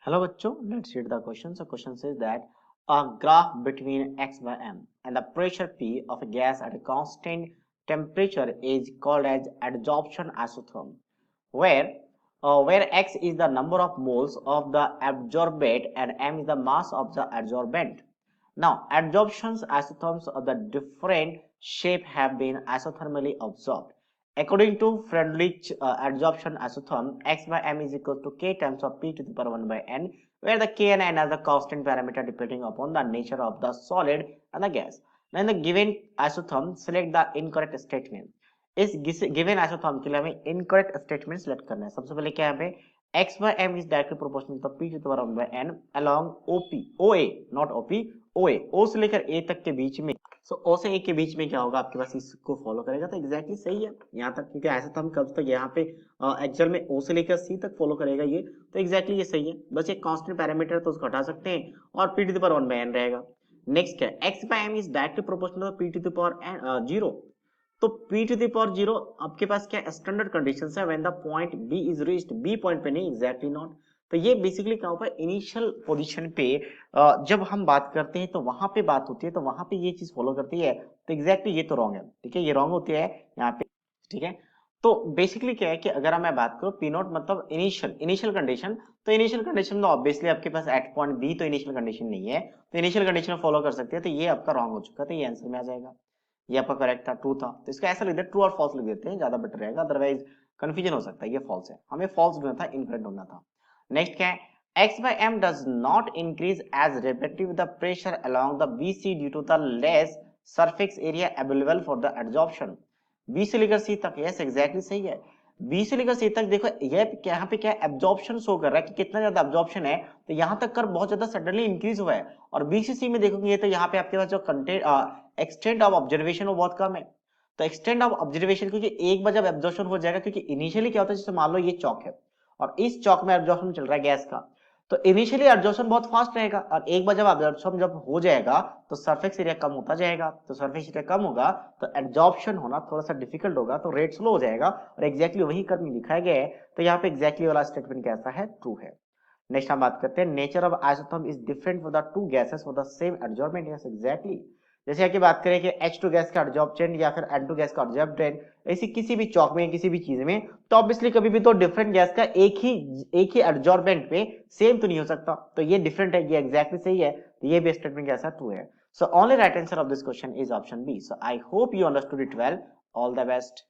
Hello bachcho, let's read the question. So question says that a graph between x by m and the pressure P of a gas at a constant temperature is called as adsorption isotherm, where where x is the number of moles of the absorbate and m is the mass of the adsorbent. Now, adsorptions isotherms of the different shape have been isothermally absorbed. According to Friedrich adsorption isotherm, x by m is equal to k times of p to the power 1 by n, where the k and n are the constant parameter depending upon the nature of the solid and the gas. Now, in the given isotherm, select the incorrect statement. इस given isotherm के लिए हमें incorrect statement select करना है. सबसे पहले क्या है पे x by m is directly proportional to p to the power 1 by n along OP OA not OP OA O से लेकर A तक के बीच में. सो O से A के बीच में क्या होगा आपके पास, इसको फॉलो करेगा तो एग्जैक्टली सही है यहाँ तक, क्योंकि ऐसा था हम कब तक यहाँ पे एक्चुअल में O से लेकर C तक फॉलो करेगा ये, तो एग्जैक्टली ये सही है. बस एक कांस्टेंट पैरामीटर है तो उसको हटा सकते हैं और p to the power 1 by n रहेगा. नेक्स्ट क्या है, x by m is directly proportional to p to the power 0. तो p टू द पावर 0 आपके पास क्या स्टैंडर्ड कंडीशंस है when the point b is reached, b point पे नहीं, exactly not. तो ये बेसिकली क्या होता है, इनिशियल पोजीशन पे जब हम बात करते हैं तो वहां पे बात होती है, तो वहां पे ये चीज फॉलो करती है, तो एग्जैक्टली ये तो रॉन्ग है. ठीक है, ये रॉन्ग होती है यहाँ पे. ठीक है, तो बेसिकली क्या है कि अगर मैं बात करूं पी नॉट मतलब इनिशियल कंडीशन, तो इनिशियल कंडीशन तो ऑब्वियसली आपके पास एट पॉइंट बी तो इनिशियल कंडीशन नहीं है, तो इनिशियल कंडीशन फॉलो कर सकते हैं, तो ये आपका रॉन्ग हो चुका है, तो ये आंसर में आ जाएगा. ये आपका करेक्ट था, ट्रू था, तो इसका ऐसा लिख दे, ट्रू और फॉल्स लिख देते हैं, ज्यादा बेटर रहेगा, अदरवाइज कंफ्यूजन हो सकता है. ये फॉल्स है, हमें फॉल्स ढूंढना था, इनकरेक्ट ढूंढना था. नेक्स्ट क्या है, x by m does not increase as rapidly with the pressure along the BC due to the less surface area available for the adsorption. B से लेकर C तक, यस एग्जैक्टली सही है. B से लेकर C तक देखो, ये यहाँ पे क्या एब्जॉर्प्शन शो कर रहा है कि कितना ज्यादा एब्जॉर्प्शन है, तो यहाँ तक कर बहुत ज्यादा सडनली इंक्रीज हुआ है. और B से C में देखोगे तो यहाँ पे आपके पास जो कंटेंट एक्सटेंट ऑफ ऑब्जर्वेशन वो बहुत कम है. तो एक्सटेंट ऑफ ऑब्जर्वेशन, क्योंकि एक बार जब एब्जॉर्प्शन हो जाएगा, क्योंकि इनिशियली क्या होता है, जैसे मान लो ये चौक है और इस चौक में एब्जॉर्प्शन चल रहा है गैस का, तो इनिशियली एब्जॉर्प्शन बहुत फास्ट रहेगा, और एक बार जब एब्जॉर्प्शन जब हो जाएगा तो सरफेस एरिया कम होता जाएगा, तो सरफेस एरिया कम होगा तो एब्जॉर्प्शन होना थोड़ा सा डिफिकल्ट होगा, तो रेट स्लो हो जाएगा, और एग्जैक्टली वही कर्व दिखाया गया है, तो यहाँ पे एग्जैक्टली वाला स्टेटमेंट कैसा है, ट्रू है. नेक्स्ट हम बात करते हैं, nature of isotherm is different for the two gases for the same adsorbent. Yes exactly, जैसे कि बात करें कि H2 गैस का एडजॉर्बेंट या फिर N2 गैस का एडजॉर्बेंट, ऐसी किसी भी चौक में किसी भी चीज में, तो ऑब्वियसली कभी भी तो डिफरेंट गैस का एक ही एडजॉर्बेंट पे सेम तो नहीं हो सकता, तो ये डिफरेंट है, ये एग्जैक्टली सही है, तो ये भी स्टेटमेंट कैसा, ट्रू है. So only right answer of this question is option B. So I hope you understood it well. All the best.